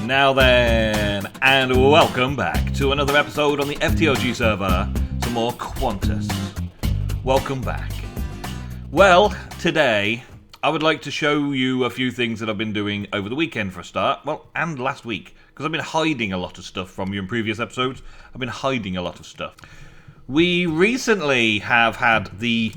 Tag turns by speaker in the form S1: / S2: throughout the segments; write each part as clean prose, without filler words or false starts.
S1: Now then, and welcome back to another episode on the FTOG server, some more Quantus. Welcome back. Well, today, I would like to show you a few things that I've been doing over the weekend for a start, well, and last week, because I've been hiding a lot of stuff from you in previous episodes. I've been hiding a lot of stuff. We recently have had the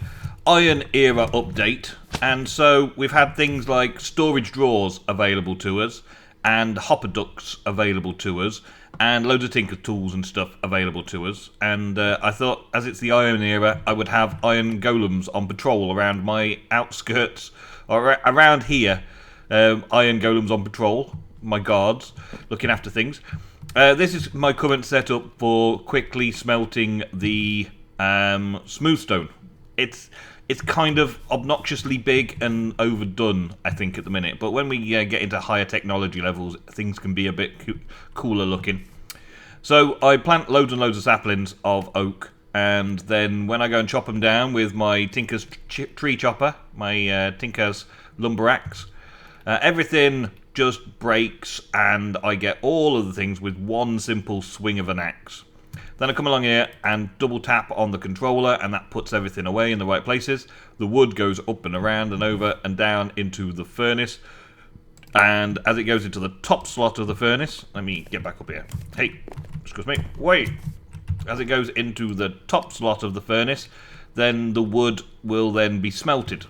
S1: Iron Era update, and so we've had things like storage drawers available to us, and hopper ducts available to us, and loads of tinker tools and stuff available to us. And I thought, as it's the Iron Era, I would have iron golems on patrol around my outskirts, or around here. Iron golems on patrol, my guards, looking after things. This is my current setup for quickly smelting the smooth stone. It's kind of obnoxiously big and overdone, I think, at the minute. But when we get into higher technology levels, things can be a bit cooler looking. So I plant loads and loads of saplings of oak, and then when I go and chop them down with my Tinker's tree chopper, my Tinker's lumber axe, everything just breaks, and I get all of the things with one simple swing of an axe. Then I come along here and double tap on the controller, and that puts everything away in the right places. The wood goes up and around and over and down into the furnace. And as it goes into the top slot of the furnace, let me get back up here. Hey, excuse me, wait. As it goes into the top slot of the furnace, then the wood will then be smelted.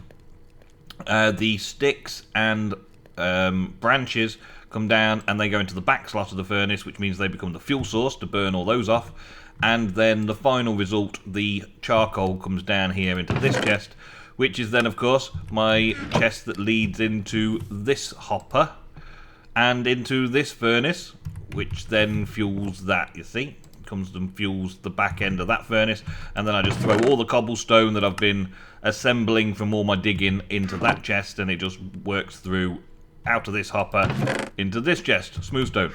S1: The sticks and branches come down and they go into the back slot of the furnace, which means they become the fuel source to burn all those off. And then the final result, the charcoal, comes down here into this chest, which is then, of course, my chest that leads into this hopper and into this furnace, which then fuels that, you see. Comes and fuels the back end of that furnace, and then I just throw all the cobblestone that I've been assembling from all my digging into that chest, and it just works through out of this hopper into this chest. Smooth stone.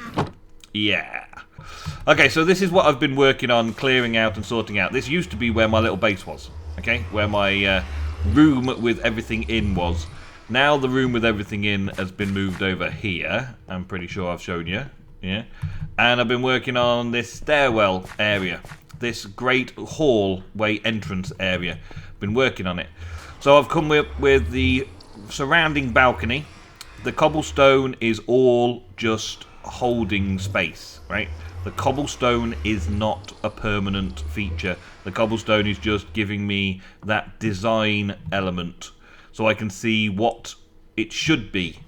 S1: Yeah. Okay, so this is what I've been working on clearing out and sorting out. This used to be where my little base was, okay? Where my room with everything in was. Now the room with everything in has been moved over here. I'm pretty sure I've shown you. Yeah. And I've been working on this stairwell area. This great hallway entrance area. Been working on it. So I've come with the surrounding balcony. The cobblestone is all just holding space, right? The cobblestone is not a permanent feature. The cobblestone is just giving me that design element so I can see what it should be,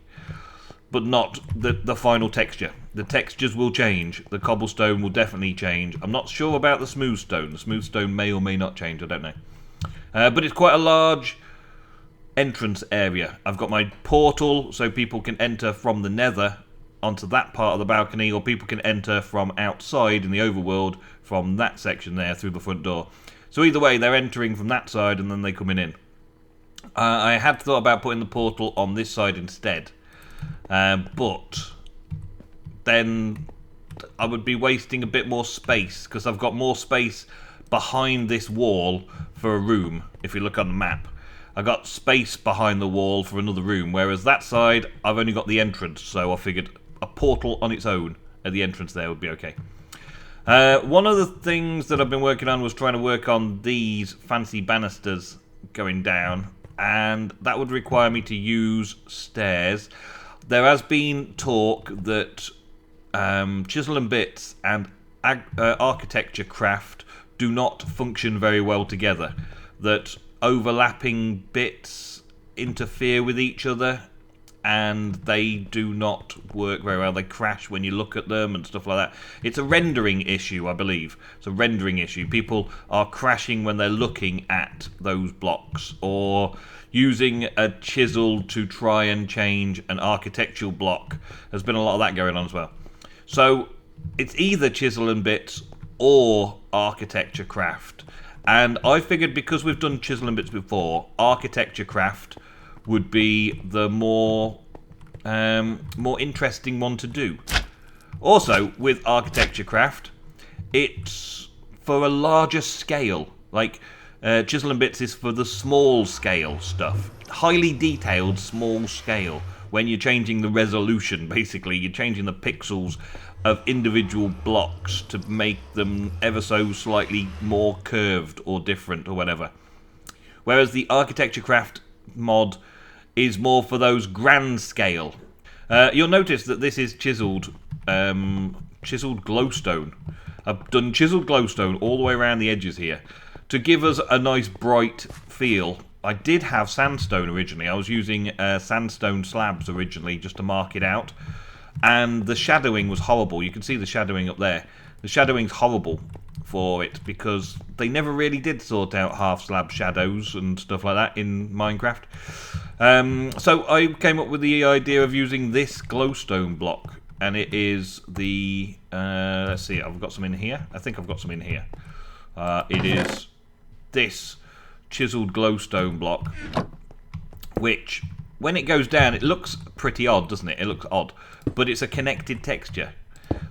S1: but not the final texture. The textures will change. The cobblestone will definitely change. I'm not sure about the smooth stone. The smooth stone may or may not change, I don't know. But it's quite a large entrance area. I've got my portal so people can enter from the Nether onto that part of the balcony, or people can enter from outside in the overworld from that section there through the front door. So either way, they're entering from that side and then they're coming in. I had thought about putting the portal on this side instead, but then I would be wasting a bit more space, because I've got more space behind this wall for a room. If you look on the map, I got space behind the wall for another room, whereas that side I've only got the entrance, so I figured a portal on its own at the entrance there would be okay. One of the things that I've been working on was trying to work on these fancy banisters going down, and that would require me to use stairs. There has been talk that chisel and bits and architecture craft do not function very well together, that overlapping bits interfere with each other and they do not work very well. They crash when you look at them and stuff like that. It's a rendering issue, I believe. It's a rendering issue. People are crashing when they're looking at those blocks, or using a chisel to try and change an architectural block. There's been a lot of that going on as well. So it's either chisel and bits or architecture craft. And I figured, because we've done chisel and bits before, architecture craft would be the more interesting one to do. Also, with architecture craft, it's for a larger scale. Like, chisel and bits is for the small scale stuff. Highly detailed small scale. when you're changing the resolution. Basically, you're changing the pixels of individual blocks to make them ever so slightly more curved or different or whatever. Whereas the Architecture Craft mod is more for those grand scale. You'll notice that this is chiseled glowstone. I've done chiseled glowstone all the way around the edges here to give us a nice bright feel. I did have sandstone originally. I was using sandstone slabs originally just to mark it out. And the shadowing was horrible. You can see the shadowing up there. The shadowing's horrible for it because they never really did sort out half slab shadows and stuff like that in Minecraft. So I came up with the idea of using this glowstone block. And it is the... let's see, I've got some in here. I think I've got some in here. It is this chiseled glowstone block, which, when it goes down, it looks pretty odd, doesn't it? It looks odd. But it's a connected texture.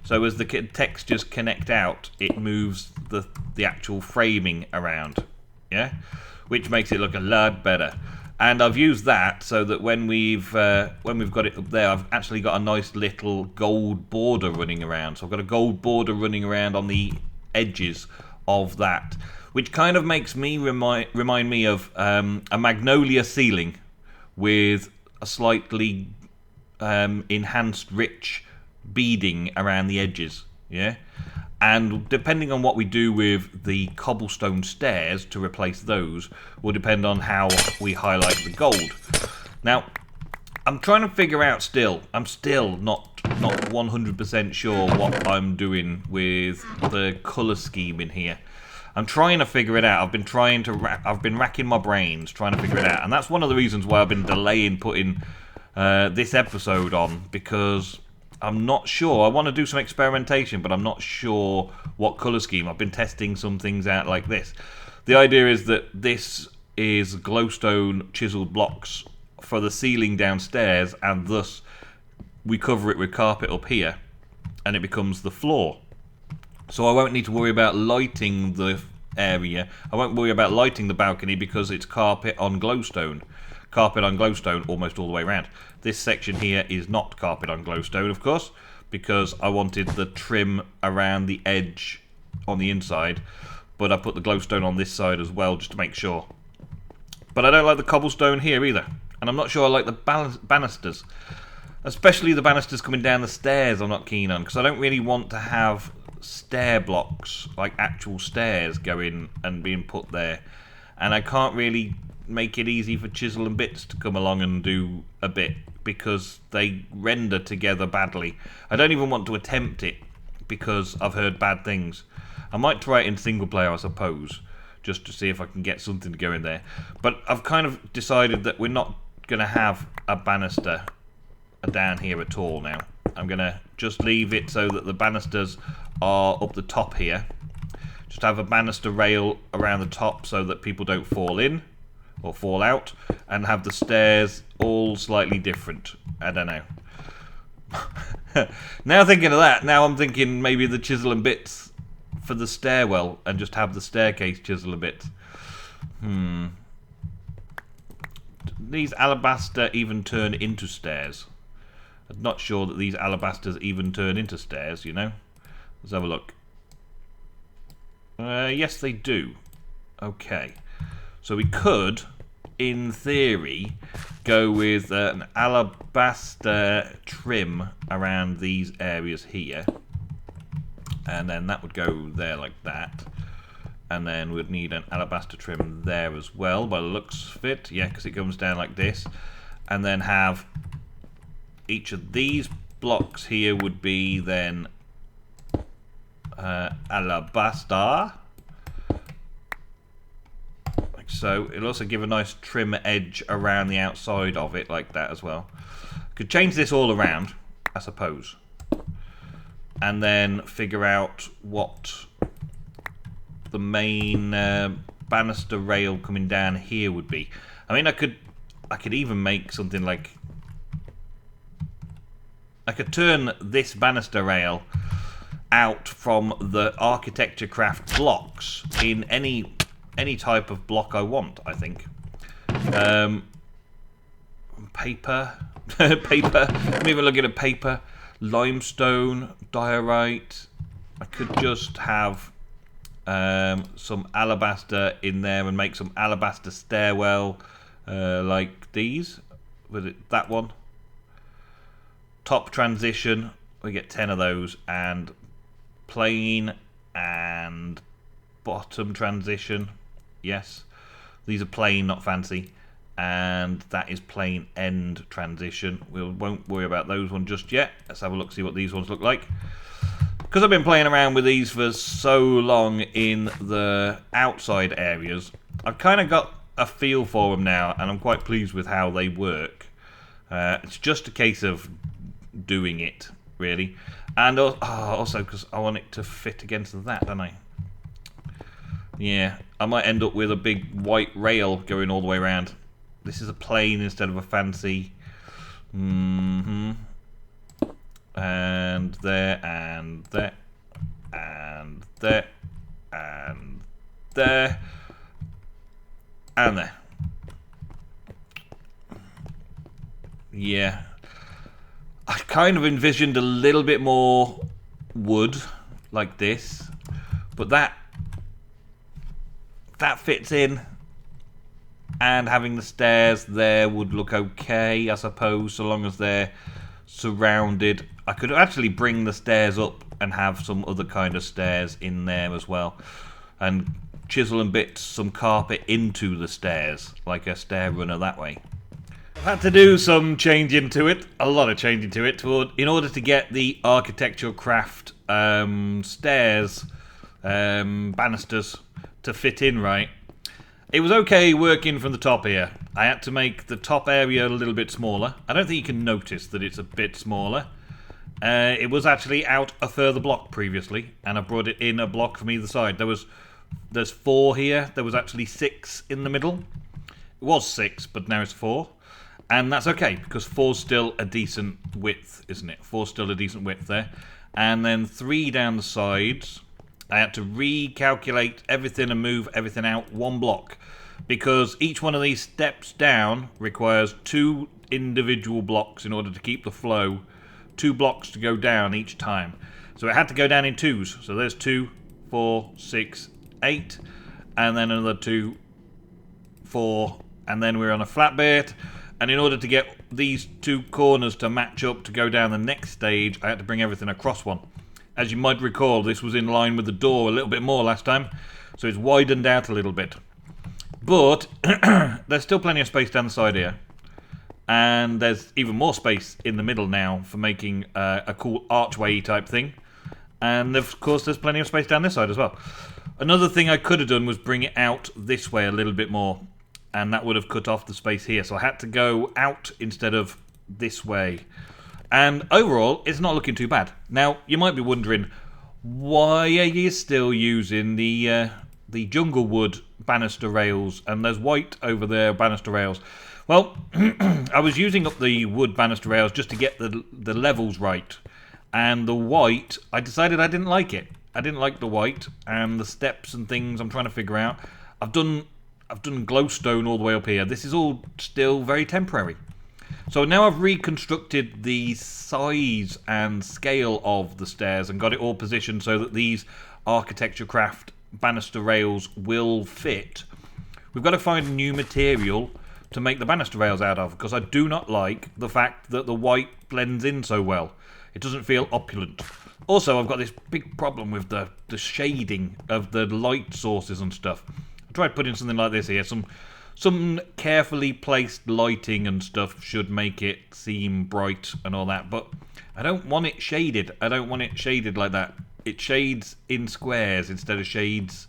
S1: So as the textures connect out, it moves the actual framing around. Yeah? Which makes it look a lot better. And I've used that so that when we've got it up there, I've actually got a nice little gold border running around. So I've got a gold border running around on the edges of that, which kind of makes me remind me of a magnolia ceiling with a slightly enhanced, rich beading around the edges. Yeah. And depending on what we do with the cobblestone stairs to replace those will depend on how we highlight the gold. Now, I'm trying to figure out still. I'm still not 100% sure what I'm doing with the colour scheme in here. I'm trying to figure it out. I've been racking my brains trying to figure it out, and that's one of the reasons why I've been delaying putting this episode on, because I'm not sure. I want to do some experimentation, but I'm not sure what colour scheme. I've been testing some things out like this. The idea is that this is glowstone chiseled blocks for the ceiling downstairs, and thus we cover it with carpet up here, and it becomes the floor. So I won't need to worry about lighting the area. I won't worry about lighting the balcony because it's carpet on glowstone. Carpet on glowstone almost all the way around. This section here is not carpet on glowstone, of course, because I wanted the trim around the edge on the inside, but I put the glowstone on this side as well just to make sure. But I don't like the cobblestone here either, and I'm not sure I like the banisters. Especially the banisters coming down the stairs I'm not keen on, because I don't really want to have stair blocks, like actual stairs, going and being put there. And I can't really make it easy for Chisel and Bits to come along and do a bit, because they render together badly. I don't even want to attempt it, because I've heard bad things. I might try it in single player, I suppose, just to see if I can get something to go in there. But I've kind of decided that we're not going to have a banister down here at all now. I'm going to just leave it so that the banisters are up the top here. Just have a banister rail around the top so that people don't fall in or fall out, and have the stairs all slightly different. I don't know. Now thinking of that, now I'm thinking maybe the Chisel and Bits for the stairwell, and just have the staircase Chisel and Bits. These alabaster even turn into stairs. I'm not sure that these alabasters even turn into stairs, you know. Let's have a look. Yes, they do. Okay. So we could, in theory, go with an alabaster trim around these areas here. And then that would go there like that. And then we'd need an alabaster trim there as well, by the looks of it. Yeah, because it comes down like this. And then have each of these blocks here would be then alabaster. Like so. It'll also give a nice trim edge around the outside of it like that as well. Could change this all around, I suppose. And then figure out what the main banister rail coming down here would be. I mean, I could even make something like, I could turn this banister rail out from the Architecture Craft blocks in any type of block I want, I think. paper. Paper. Let me have a look at a paper. Limestone, diorite. I could just have some alabaster in there and make some alabaster stairwell like these. Was it that one? Top transition. We get 10 of those, and plain and bottom transition. Yes, these are plain, not fancy. And that is plain end transition. We won't worry about those ones just yet. Let's have a look, see what these ones look like. Because I've been playing around with these for so long in the outside areas, I've kind of got a feel for them now, and I'm quite pleased with how they work. It's just a case of doing it, really. And also because I want it to fit against that, don't I? Yeah, I might end up with a big white rail going all the way around. This is a plain instead of a fancy. And there, and there, and there, and there, and there. Yeah. I kind of envisioned a little bit more wood, like this. But that fits in. And having the stairs there would look okay, I suppose, so long as they're surrounded. I could actually bring the stairs up and have some other kind of stairs in there as well. And chisel and bit some carpet into the stairs, like a stair runner that way. I've had to do some changing to it, a lot of changing to it, in order to get the architectural craft stairs, banisters, to fit in right. It was okay working from the top here. I had to make the top area a little bit smaller. I don't think you can notice that it's a bit smaller. It was actually out a further block previously, and I brought it in a block from either side. There's 4 here. There was actually 6 in the middle. It was 6, but now it's 4. And that's okay, because 4's still a decent width, isn't it? 4's still a decent width there. And then 3 down the sides. I had to recalculate everything and move everything out 1 block, because each one of these steps down requires 2 individual blocks in order to keep the flow. 2 blocks to go down each time. So it had to go down in 2s. So there's 2, 4, 6, 8, and then another 2, 4, and then we're on a flat bit. And in order to get these 2 corners to match up to go down the next stage, I had to bring everything across one. As you might recall, this was in line with the door a little bit more last time, so it's widened out a little bit. But there's still plenty of space down the side here. And there's even more space in the middle now for making a cool archway type thing. And of course there's plenty of space down this side as well. Another thing I could have done was bring it out this way a little bit more. And that would have cut off the space here. So I had to go out instead of this way. And overall, it's not looking too bad. Now, you might be wondering, why are you still using the jungle wood banister rails, and there's white over there banister rails? Well, I was using up the wood banister rails just to get the levels right. And the white, I decided I didn't like it. I didn't like the white, and the steps and things I'm trying to figure out. I've done glowstone all the way up here. This is all still very temporary. So now I've reconstructed the size and scale of the stairs and got it all positioned so that these architecture craft banister rails will fit. We've got to find new material to make the banister rails out of, because I do not like the fact that the white blends in so well. It doesn't feel opulent. Also, I've got this big problem with the shading of the light sources and stuff. I tried putting something like this here. Some carefully placed lighting and stuff should make it seem bright and all that, but I don't want it shaded. I don't want it shaded like that. It shades in squares instead of shades.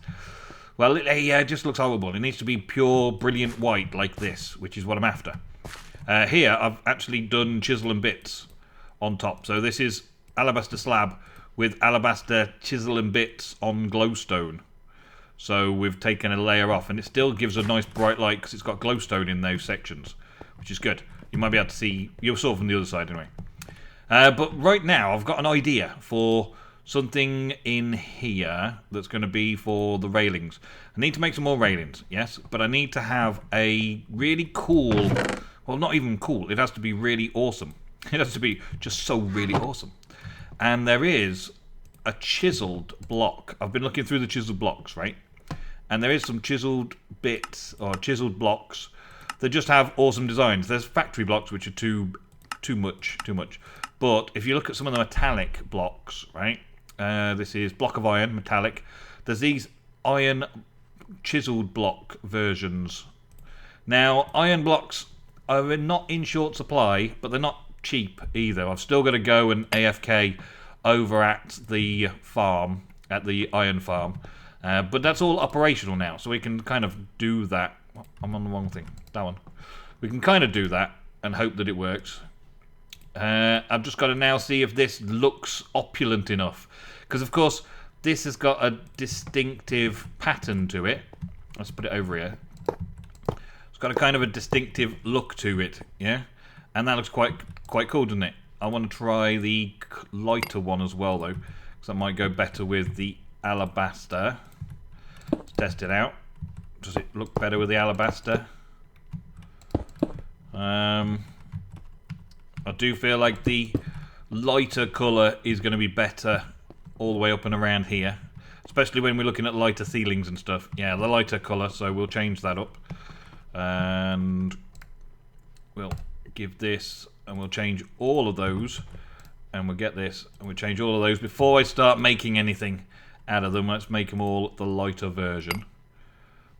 S1: Well, it just looks horrible. It needs to be pure, brilliant white like this, which is what I'm after. Here, I've actually done chisel and bits on top. So this is alabaster slab with alabaster chisel and bits on glowstone. So we've taken a layer off, and it still gives a nice bright light because it's got glowstone in those sections, which is good. You might be able to see, you saw from the other side anyway. But right now I've got an idea for something in here that's going to be for the railings. I need to make some more railings, yes, but I need to have a really cool, Well, not even cool. It has to be really awesome. It has to be just so really awesome. And there is a chiseled block. I've been looking through the chiseled blocks, right? And there is some chiseled bits or chiseled blocks that just have awesome designs. There's factory blocks which are too much. But if you look at some of the metallic blocks, right? This is block of iron, metallic. There's these iron chiseled block versions. Now, iron blocks are not in short supply, but they're not cheap either. I've still got to go and AFK over at the farm, at the iron farm. But that's all operational now, so we can kind of do that. I'm on the wrong thing. That one. We can kind of do that and hope that it works. I've just got to now see if this looks opulent enough. Because, of course, this has got a distinctive pattern to it. Let's put it over here. It's got a kind of a distinctive look to it, yeah? And that looks quite cool, doesn't it? I want to try the lighter one as well, though. Because that might go better with the alabaster. Let's test it out. Does it look better with the alabaster? I do feel like the lighter colour is going to be better all the way up and around here. Especially when we're looking at lighter ceilings and stuff. Yeah, the lighter colour, so we'll change that up. And we'll give this, and we'll change all of those. And we'll get this, and we'll change all of those. Before I start making anything out of them, let's make them all the lighter version.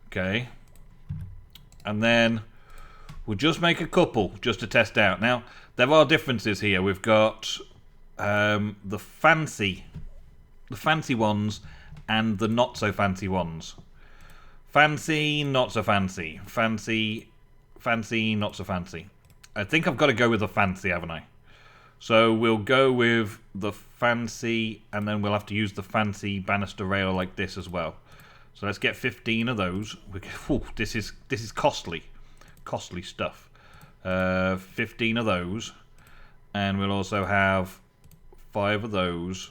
S1: Okay. And then we'll just make a couple just to test out. Now, there are differences here. We've got the fancy ones and the not so fancy ones. Fancy, not so fancy. Fancy, not so fancy. I think I've got to go with the fancy, haven't I? So we'll go with the fancy, and then we'll have to use the fancy banister rail like this as well. So let's get 15 of those. Ooh, this is costly stuff. 15 of those, and we'll also have 5 of those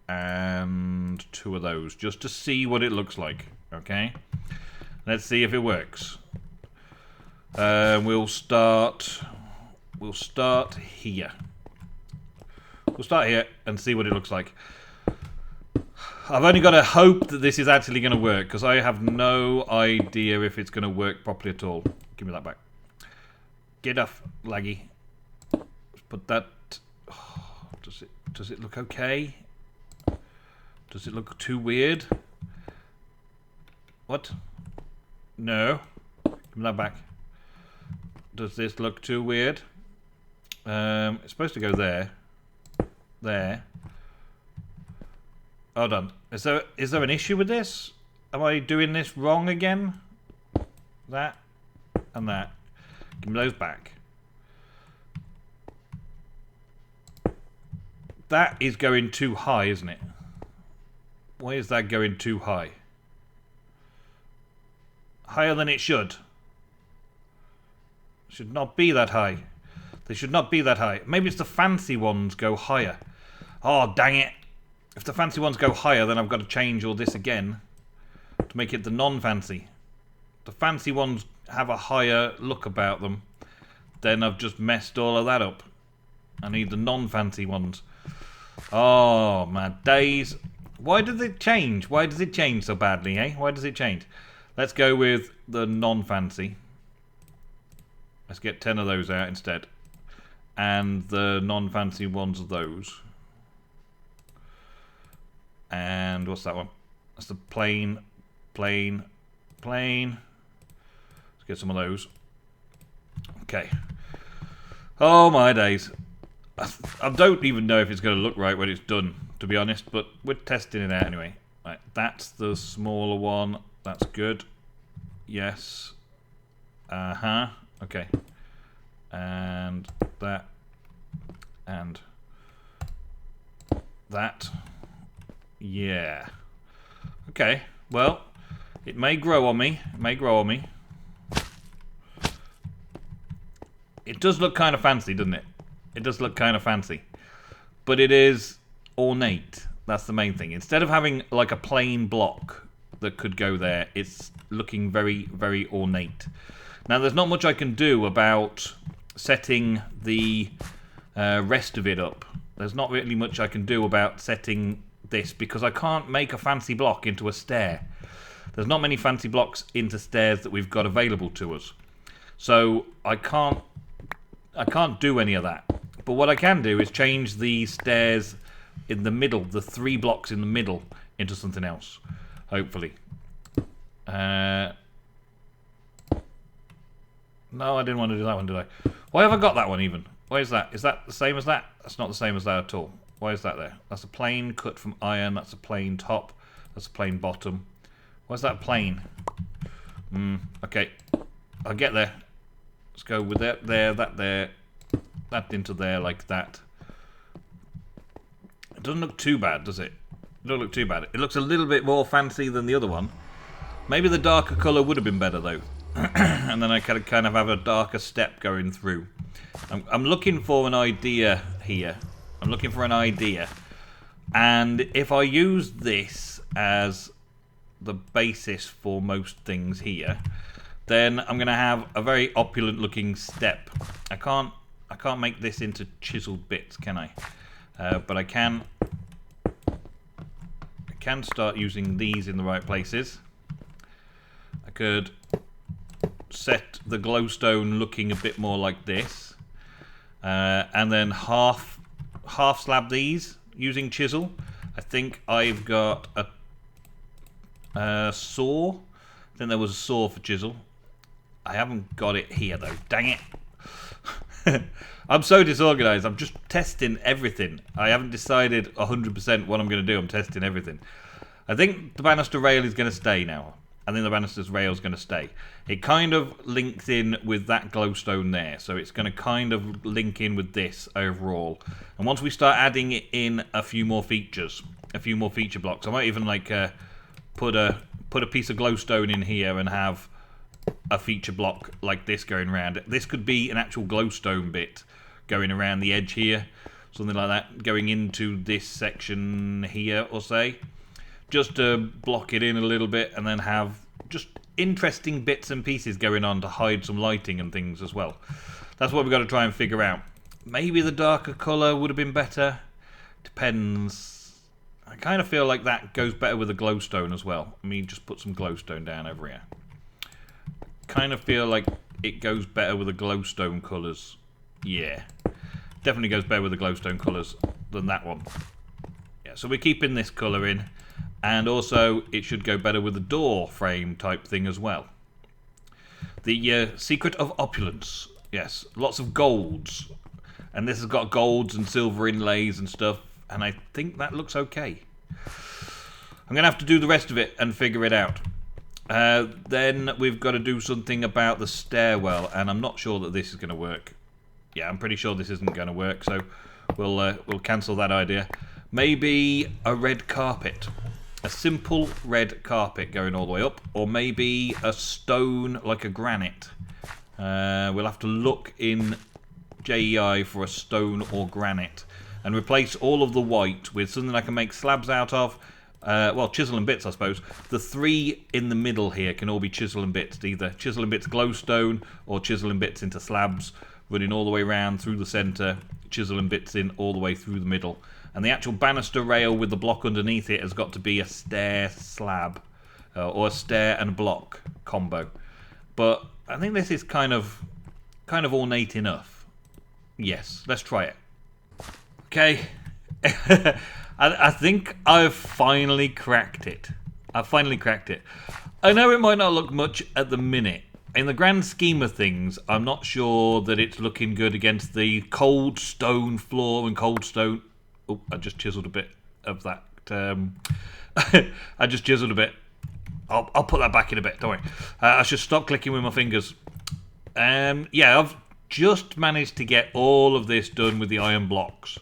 S1: and 2 of those, just to see what it looks like. Okay, let's see if it works. We'll start here. We'll start here and see what it looks like. I've only got to hope that this is actually going to work, because I have no idea if it's going to work properly at all. Give me that back. Get off, laggy. Let's put that. Oh, does it look okay? Does it look too weird? What? No. Give me that back. Does this look too weird? It's supposed to go there. There. Hold on. Is there an issue with this? Am I doing this wrong again? That and that. Give me those back. That is going too high, isn't it? Why is that going too high? Higher than it should. Should not be that high. They should not be that high. Maybe it's the fancy ones go higher. Oh, dang it. If the fancy ones go higher, then I've got to change all this again to make it the non-fancy. The fancy ones have a higher look about them. Then I've just messed all of that up. I need the non-fancy ones. Oh, my days. Why does it change? Why does it change so badly, eh? Why does it change? Let's go with the non-fancy. Let's get 10 of those out instead. And the non-fancy ones of those. And what's that one? That's the plain. Let's get some of those. Okay. Oh my days. I don't even know if it's going to look right when it's done, to be honest, but we're testing it out anyway. Right, that's the smaller one. That's good. Yes. Okay. And that. And that. Yeah. Okay. Well, it may grow on me. It does look kind of fancy, doesn't it? It does look kind of fancy. But it is ornate. That's the main thing. Instead of having like a plain block that could go there, it's looking very, very ornate. Now, there's not much I can do about setting the rest of it up. There's not really much I can do about setting this because I can't make a fancy block into a stair. There's not many fancy blocks into stairs that we've got available to us. So I can't do any of that. But what I can do is change the stairs in the middle, the 3 blocks in the middle, into something else. Hopefully. No, I didn't want to do that one, did I? Why have I got that one even? Why is that? Is that the same as that? That's not the same as that at all. Why is that there? That's a plain cut from iron. That's a plain top. That's a plain bottom. Why's that plain? Okay. I'll get there. Let's go with that there, that there, that into there like that. It doesn't look too bad, does it? It doesn't look too bad. It looks a little bit more fancy than the other one. Maybe the darker colour would have been better though. And then I could kind of have a darker step going through. I'm looking for an idea here. I'm looking for an idea. And if I use this as the basis for most things here, then I'm going to have a very opulent looking step. I can't make this into chiseled bits, can I? But I can start using these in the right places. I could set the glowstone looking a bit more like this, and then half slab these using chisel. I think I've got a saw. I think there was a saw for chisel. I haven't got it here though. Dang it! I'm so disorganized. I'm just testing everything. I haven't decided 100% what I'm going to do. I'm testing everything. I think the banister rail is going to stay now. I think the banister's rail is going to stay. It kind of links in with that glowstone there, so it's going to kind of link in with this overall. And once we start adding in a few more features, a few more feature blocks, I might even like put a piece of glowstone in here and have a feature block like this going around. This could be an actual glowstone bit going around the edge here, something like that, going into this section here, or say. Just to block it in a little bit and then have just interesting bits and pieces going on to hide some lighting and things as well. That's what we've got to try and figure out. Maybe the darker colour would have been better. Depends. I kind of feel like that goes better with the glowstone as well. Let me just put some glowstone down over here. Kind of feel like it goes better with the glowstone colours. Yeah. Definitely goes better with the glowstone colours than that one. Yeah, so we're keeping this colour in. And also, it should go better with the door frame type thing as well. The secret of opulence. Yes, lots of golds. And this has got golds and silver inlays and stuff. And I think that looks okay. I'm going to have to do the rest of it and figure it out. Then we've got to do something about the stairwell. And I'm not sure that this is going to work. Yeah, I'm pretty sure this isn't going to work. So we'll cancel that idea. Maybe a red carpet. A simple red carpet going all the way up, or maybe a stone like a granite. We'll have to look in JEI for a stone or granite and replace all of the white with something I can make slabs out of. Well, chisel and bits, I suppose. The 3 in the middle here can all be chisel and bits, either chisel and bits glowstone or chisel and bits into slabs, running all the way around through the centre, chisel and bits in all the way through the middle. And the actual banister rail with the block underneath it has got to be a stair slab, or a stair and block combo. But I think this is kind of ornate enough. Yes, let's try it. Okay, I think I've finally cracked it. I've finally cracked it. I know it might not look much at the minute. In the grand scheme of things, I'm not sure that it's looking good against the cold stone floor and cold stone. Oh, I just chiseled a bit of that. I just chiseled a bit. I'll put that back in a bit, don't worry. I should stop clicking with my fingers. Yeah, I've just managed to get all of this done with the iron blocks.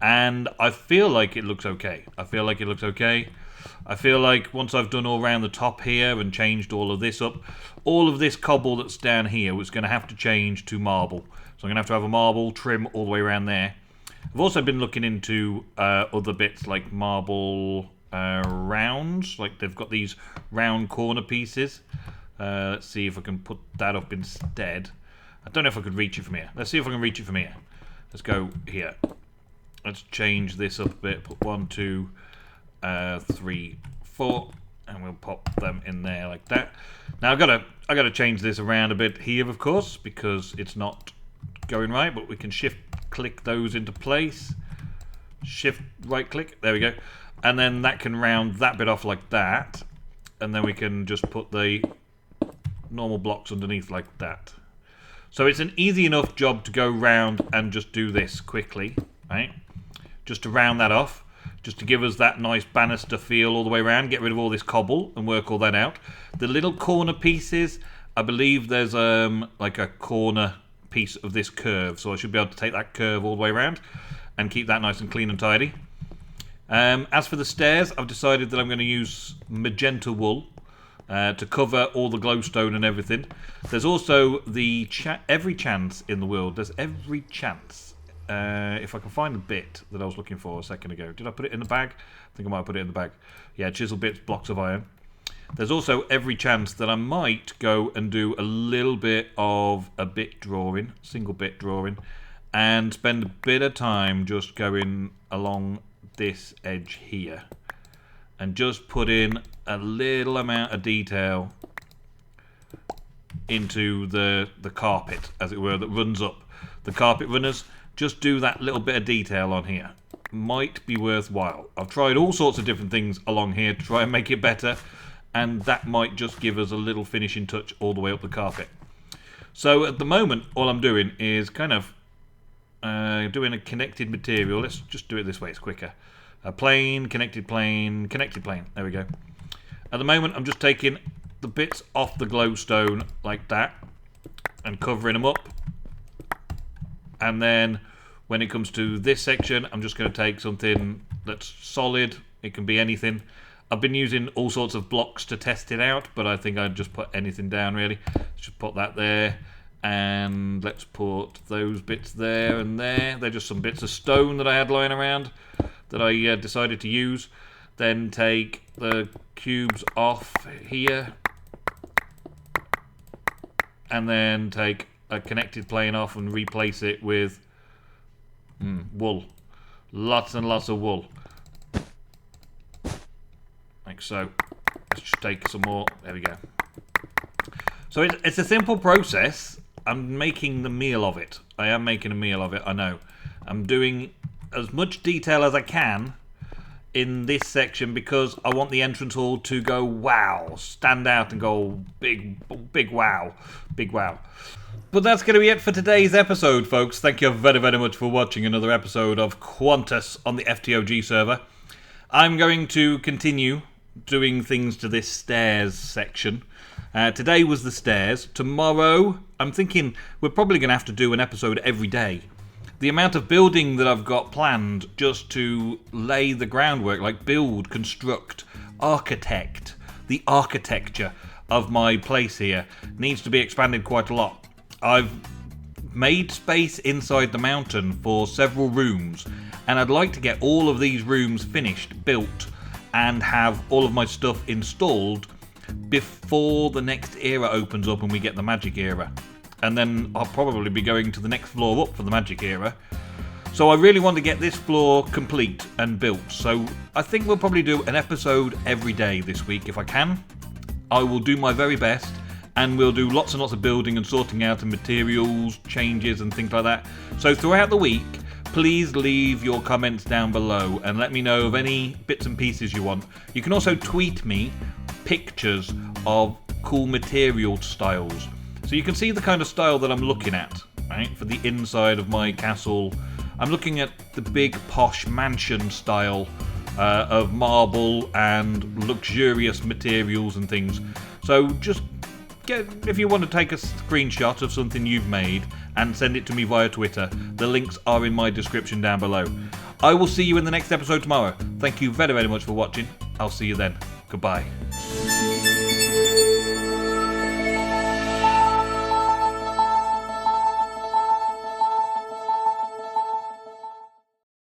S1: And I feel like it looks okay. I feel like once I've done all around the top here and changed all of this up, all of this cobble that's down here was going to have to change to marble. So I'm going to have a marble trim all the way around there. I've also been looking into other bits like marble rounds, like they've got these round corner pieces. Let's see if I can put that up instead. I don't know if I could reach it from here. Let's see if I can reach it from here. Let's go here. Let's change this up a bit. Put 1, 2, 3, 4, and we'll pop them in there like that. Now I gotta change this around a bit here, of course, because it's not going right. But we can shift click those into place. Shift right click. There we go. And then that can round that bit off like that, and then we can just put the normal blocks underneath like that. So it's an easy enough job to go round and just do this quickly, right? Just to round that off, just to give us that nice banister feel all the way around, get rid of all this cobble and work all that out. The little corner pieces, I believe there's like a corner piece of this curve, so I should be able to take that curve all the way around and keep that nice and clean and tidy. As for the stairs, I've decided that I'm going to use magenta wool to cover all the glowstone and everything. There's also the every chance in the world. There's every chance. If I can find the bit that I was looking for a second ago. Did I put it in the bag? I think I might have put it in the bag. Yeah, chisel bits, blocks of iron. There's also every chance that I might go and do a little bit of a bit drawing, single bit drawing, and spend a bit of time just going along this edge here and just put in a little amount of detail into the carpet, as it were, that runs up. The carpet runners, just do that little bit of detail on here. Might be worthwhile. I've tried all sorts of different things along here to try and make it better, and that might just give us a little finishing touch all the way up the carpet. So at the moment, all I'm doing is kind of doing a connected material. Let's just do it this way, it's quicker. A plane, connected plane, connected plane. There we go. At the moment, I'm just taking the bits off the glowstone like that and covering them up. And then when it comes to this section, I'm just going to take something that's solid. It can be anything. I've been using all sorts of blocks to test it out, but I think I'd just put anything down, really. Let's just put that there. And let's put those bits there and there. They're just some bits of stone that I had lying around that I decided to use. Then take the cubes off here. And then take a connected plane off and replace it with wool. Lots and lots of wool. Like so. Let's just take some more. There we go. So it's a simple process. I'm making the meal of it. I am making a meal of it, I know. I'm doing as much detail as I can in this section because I want the entrance hall to go wow, stand out and go big wow, big wow. But that's going to be it for today's episode, folks. Thank you very, very much for watching another episode of Quantus on the FTOG server. I'm going to continue doing things to this stairs section. Today was the stairs. Tomorrow, I'm thinking we're probably going to have to do an episode every day. The amount of building that I've got planned just to lay the groundwork, like build, construct, architect, the architecture of my place here needs to be expanded quite a lot. I've made space inside the mountain for several rooms, and I'd like to get all of these rooms finished, built, and have all of my stuff installed before the next era opens up and we get the magic era. And then I'll probably be going to the next floor up for the magic era. So I really want to get this floor complete and built. So I think we'll probably do an episode every day this week if I can. I will do my very best, and we'll do lots and lots of building and sorting out and materials, changes and things like that. So throughout the week, please leave your comments down below and let me know of any bits and pieces you want. You can also tweet me pictures of cool material styles. So you can see the kind of style that I'm looking at, right? For the inside of my castle, I'm looking at the big posh mansion style of marble and luxurious materials and things. So just if you want to take a screenshot of something you've made and send it to me via Twitter, the links are in my description down below. I will see you in the next episode tomorrow. Thank you very, very much for watching. I'll see you then. Goodbye.